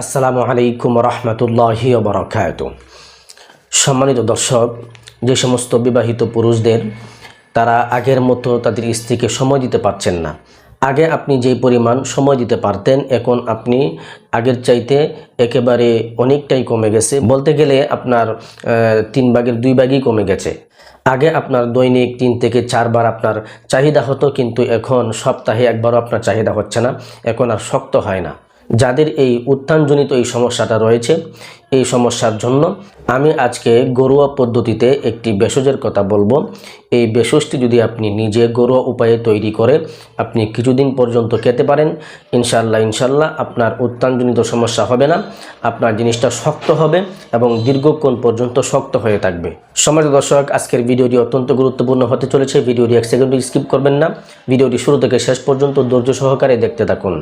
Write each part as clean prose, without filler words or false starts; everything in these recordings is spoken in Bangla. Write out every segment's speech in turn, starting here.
আসসালামু আলাইকুম রহমতুল্লাহি ওয়া বারাকাতুহু। সম্মানিত দর্শক, যে সমস্ত বিবাহিত পুরুষদের তারা আগের মতো তাদের স্ত্রীকে সময় দিতে পারছেন না, আগে আপনি যে পরিমাণ সময় দিতে পারতেন এখন আপনি আগের চাইতে একেবারে অনেকটাই কমে গেছে, বলতে গেলে আপনার 3 ভাগের 2 ভাগই কমে গেছে। আগে আপনার দৈনিক 3 থেকে 4 বার আপনার চাহিদা হতো, কিন্তু এখন সপ্তাহে একবারও আপনার চাহিদা হচ্ছে না, এখন আর শক্ত হয় না। যাদের এই উত্থানজনিত এই সমস্যাটা রয়েছে, এই সমস্যার জন্য আমি আজকে ঘরোয়া পদ্ধতিতে একটি ভেষজের কথা বলবো। এই ভেষজটি যদি আপনি নিজে ঘরোয়া উপায়ে তৈরি করে আপনি কিছুদিন পর্যন্ত খেতে পারেন, ইনশাল্লাহ আপনার উত্থানজনিত সমস্যা হবে না, আপনার জিনিসটা শক্ত হবে এবং দীর্ঘক্ষণ পর্যন্ত শক্ত হয়ে থাকবে। সম্মানিত দর্শক, আজকের ভিডিওটি অত্যন্ত গুরুত্বপূর্ণ হতে চলেছে। ভিডিওটি 1 সেকেন্ডও স্কিপ করবেন না, ভিডিওটি শুরু থেকে শেষ পর্যন্ত ধৈর্য সহকারে দেখতে থাকুন।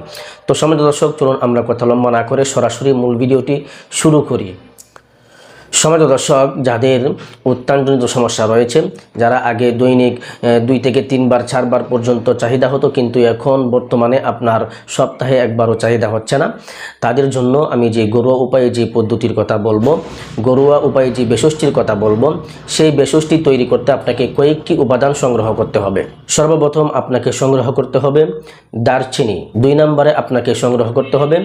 তো সম্মানিত দর্শক, চলুন আমরা কথা লম্বা না করে সরাসরি মূল ভিডিওটি শুরু করি। সম্মানিত দর্শক, যাদের উত্থানজনিত সমস্যা রয়েছে, যারা আগে দৈনিক 2 থেকে 3 বার 4 বার পর্যন্ত চাহিদা হতো, কিন্তু এখন বর্তমানে আপনার সপ্তাহে একবারও চাহিদা হচ্ছে না, তাদের জন্য আমি যে ঘরোয়া উপায়ে যে পদ্ধতির কথা বলবো, ঘরোয়া উপায়ে যে ভেষজটির কথা বলবো, সেই ভেষজটি তৈরি করতে আপনাকে কয়েকটি উপাদান সংগ্রহ করতে হবে। সর্বপ্রথম আপনাকে সংগ্রহ করতে হবে দারচিনি, 2 নম্বরে আপনাকে সংগ্রহ করতে হবে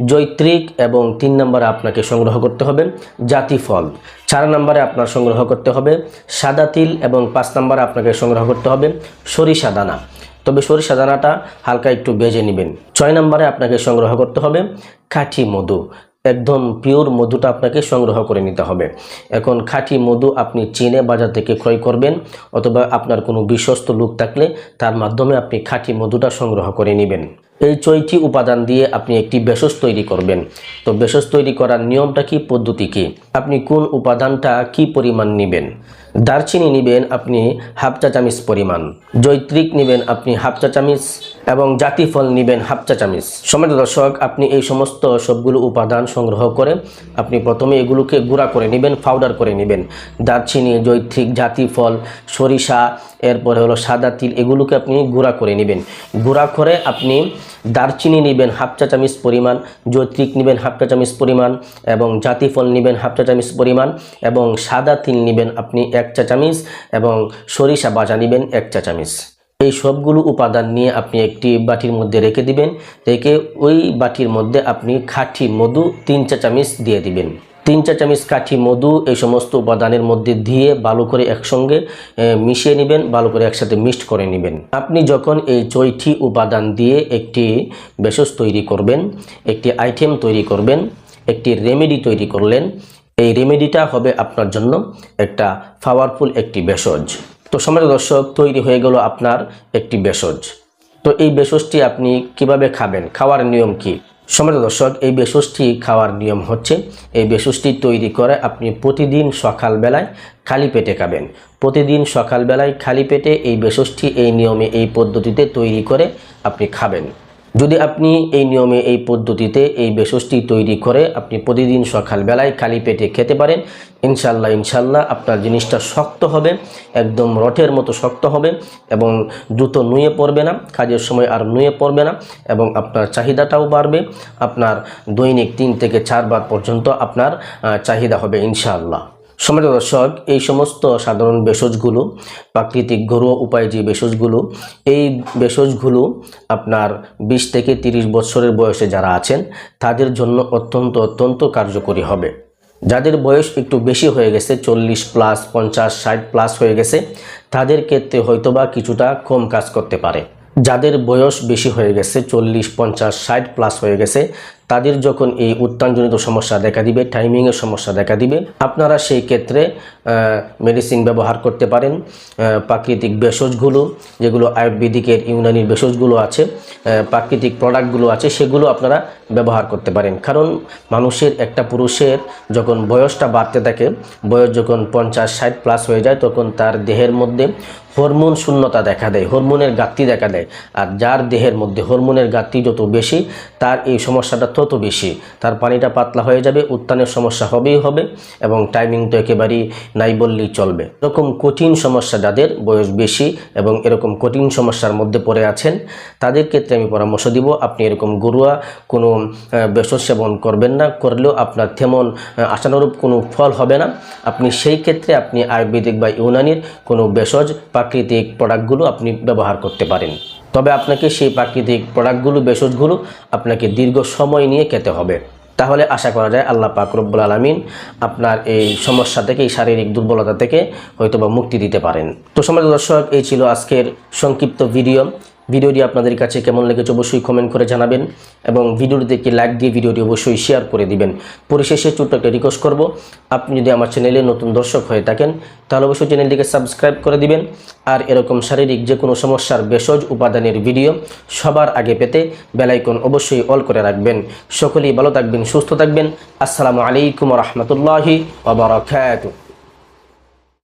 জৈত্রিক এবং 3 নম্বরে আপনাকে সংগ্রহ করতে হবে জাতিফল, 4 নম্বরে আপনার সংগ্রহ করতে হবে সাদা তিল এবং 5 নম্বরে আপনাকে সংগ্রহ করতে হবে সরিষা দানা। তবে সরিষা দানাটা হালকা একটু ভেজে নেবেন। 6 নম্বরে আপনাকে সংগ্রহ করতে হবে খাঁটি মধু, একদম পিওর মধুটা আপনাকে সংগ্রহ করে নিতে হবে। এখন খাঁটি মধু আপনি চিনে বাজার থেকে ক্রয় করবেন, অথবা আপনার কোনো বিশ্বস্ত লোক থাকলে তার মাধ্যমে আপনি খাঁটি মধুটা সংগ্রহ করে নেবেন। এই 6টি উপাদান দিয়ে আপনি একটি ভেষজ তৈরি করবেন। তো ভেষজ তৈরি করার নিয়মটা কি, পদ্ধতি কি, আপনি কোন উপাদানটা কি পরিমাণ নেবেন। দারচিনি নেবেন আপনি 1/2 চা চামচ পরিমাণ, জৈত্রিক নেবেন আপনি 1/2 চা চামচ এবং জাতিফল নেবেন 1/2 চা চামচ। সম্মানিত দর্শক, আপনি এই সমস্ত সবগুলো উপাদান সংগ্রহ করে আপনি প্রথমে এগুলোকে গুঁড়া করে নেবেন, পাউডার করে নেবেন। দারচিনি, জৈত্রিক, জাতিফল, সরিষা, এরপরে হলো সাদা তিল, এগুলোকে আপনি গুঁড়া করে নেবেন। গুঁড়া করে আপনি দারচিনি নেবেন 1/2 চা চামচ পরিমাণ, জৈত্রিক নেবেন 1/2 চা চামচ পরিমাণ এবং জাতিফল নেবেন 1/2 চা চামচ পরিমাণ এবং সাদা তিল নেবেন আপনি 1 চা চামচ এবং সরিষা বাটা নেবেন 1 চা চামচ। এই সবগুলো উপাদান নিয়ে আপনি একটি বাটির মধ্যে রেখে দিবেন। রেখে ওই বাটির মধ্যে আপনি খাঁটি মধু 3 চা চামচ দিয়ে দিবেন। 3 চা চামচ খাঁটি মধু এই সমস্ত উপাদানের মধ্যে দিয়ে ভালো করে একসঙ্গে মিশিয়ে নেবেন, ভালো করে একসাথে মিক্সড করে নেবেন। আপনি যখন এই 6টি উপাদান দিয়ে একটি ভেষজ তৈরি করবেন, একটি আইটেম তৈরি করবেন, একটি রেমেডি তৈরি করলেন, এই রেমেডিটা হবে আপনার জন্য একটা পাওয়ারফুল একটি ভেষজ। তো সম্মানিত দর্শক, তৈরি হয়ে গেল আপনার একটি ভেষজ। তো এই ভেষজটি আপনি কিভাবে খাবেন, খাওয়ার নিয়ম কি? সম্মানিত দর্শক, এই ভেষজটি খাওয়ার নিয়ম হচ্ছে, এই ভেষজটি তৈরি করে আপনি প্রতিদিন সকালবেলায় খালি পেটে খাবেন। প্রতিদিন সকালবেলায় খালি পেটে এই ভেষজটি এই নিয়মে এই পদ্ধতিতে তৈরি করে আপনি খাবেন। যদি আপনি এই নিয়মে এই পদ্ধতিতে এই ভেষজটি তৈরি করে আপনি প্রতিদিন সকালবেলায় খালি পেটে খেতে পারেন, ইনশাল্লাহ আপনার জিনিসটা শক্ত হবে, একদম রটের মতো শক্ত হবে এবং দ্রুত নুয়ে পড়বে না, কাজের সময় আর নুয়ে পড়বে না এবং আপনার চাহিদাটাও বাড়বে। আপনার দৈনিক 3 থেকে 4 বার পর্যন্ত আপনার চাহিদা হবে ইনশাআল্লাহ। সম্মানিত দর্শক, এই সমস্ত সাধারণ ভেষজগুলো, প্রাকৃতিক ঘরোয়া উপায়ে যে ভেষজগুলো, এই ভেষজগুলো আপনার 20 থেকে 30 বছরের বয়সে যারা আছেন তাদের জন্য অত্যন্ত কার্যকরী হবে। যাদের বয়স একটু বেশি হয়ে গেছে, 40+, 50, 60+ হয়ে গেছে, তাদের ক্ষেত্রে হয়তোবা কিছুটা কম কাজ করতে পারে। যাদের বয়স বেশি হয়ে গেছে, 40, 50, 60+ হয়ে গেছে, তাদের যখন এই উত্থানজনিত সমস্যা দেখা দিবে, টাইমিংয়ের সমস্যা দেখা দিবে, আপনারা সেই ক্ষেত্রে মেডিসিন ব্যবহার করতে পারেন। প্রাকৃতিক ভেষজগুলো, যেগুলো আয়ুর্বেদিকের ইউনানির ভেষজগুলো আছে, প্রাকৃতিক প্রোডাক্টগুলো আছে, সেগুলো আপনারা ব্যবহার করতে পারেন। কারণ মানুষের, একটা পুরুষের যখন বয়সটা বাড়তে থাকে, বয়স যখন 50, 60+ হয়ে যায়, তখন তার দেহের মধ্যে হরমোন শূন্যতা দেখা দেয়, হরমোনের ঘাটতি দেখা দেয়। আর যার দেহের মধ্যে হরমোনের ঘাটতি যত বেশি, তার এই সমস্যাটা তত বেশি। তার পানিটা পাতলা হয়ে যাবে, উত্থানের সমস্যা হবেই হবে, এবং টাইমিং তো একেবারেই নাই বললেই চলবে। এরকম কঠিন সমস্যা যাদের বয়স বেশি এবং এরকম কঠিন সমস্যার মধ্যে পড়ে আছেন, তাদের ক্ষেত্রে আমি পরামর্শ দিব আপনি এরকম ঘরোয়া কোনো ভেষজ সেবন করবেন না। করলেও আপনার তেমন আশানুরূপ কোনো ফল হবে না। আপনি সেই ক্ষেত্রে আপনি আয়ুর্বেদিক বা ইউনানির কোনো ভেষজ প্রাকৃতিক প্রোডাক্টগুলো আপনি ব্যবহার করতে পারেন। তবে আপনাকে সেই প্রাকৃতিক প্রোডাক্টগুলো, ভেষজগুলো আপনাকে দীর্ঘ সময় নিয়ে খেতে হবে। তাহলে আশা করা যায় আল্লাহ পাক রব্বুল আলামিন আপনার এই সমস্যা থেকে, এই শারীরিক দুর্বলতা থেকে হয়তোবা মুক্তি দিতে পারেন। তো সম্মানিত দর্শক, এই ছিল আজকের সংক্ষিপ্ত ভিডিওটি আপনাদের কাছে কেমন লেগেছে অবশ্যই কমেন্ট করে জানাবেন, এবং ভিডিওটিতে একটি লাইক দিয়ে ভিডিওটি অবশ্যই শেয়ার করে দিবেন। পরিশেষে ছোট্ট একটা রিকোয়েস্ট করব, আপনি যদি আমার চ্যানেলে নতুন দর্শক হয়ে থাকেন তাহলে অবশ্যই চ্যানেলটিকে সাবস্ক্রাইব করে দিবেন। আর এরকম শারীরিক যে কোনো সমস্যার ভেষজ উপাদানের ভিডিও সবার আগে পেতে বেল আইকন অবশ্যই অল করে রাখবেন। সকলেই ভালো থাকবেন, সুস্থ থাকবেন। আসসালামু আলাইকুম ওয়া রাহমাতুল্লাহি ওয়া বারাকাতুহু।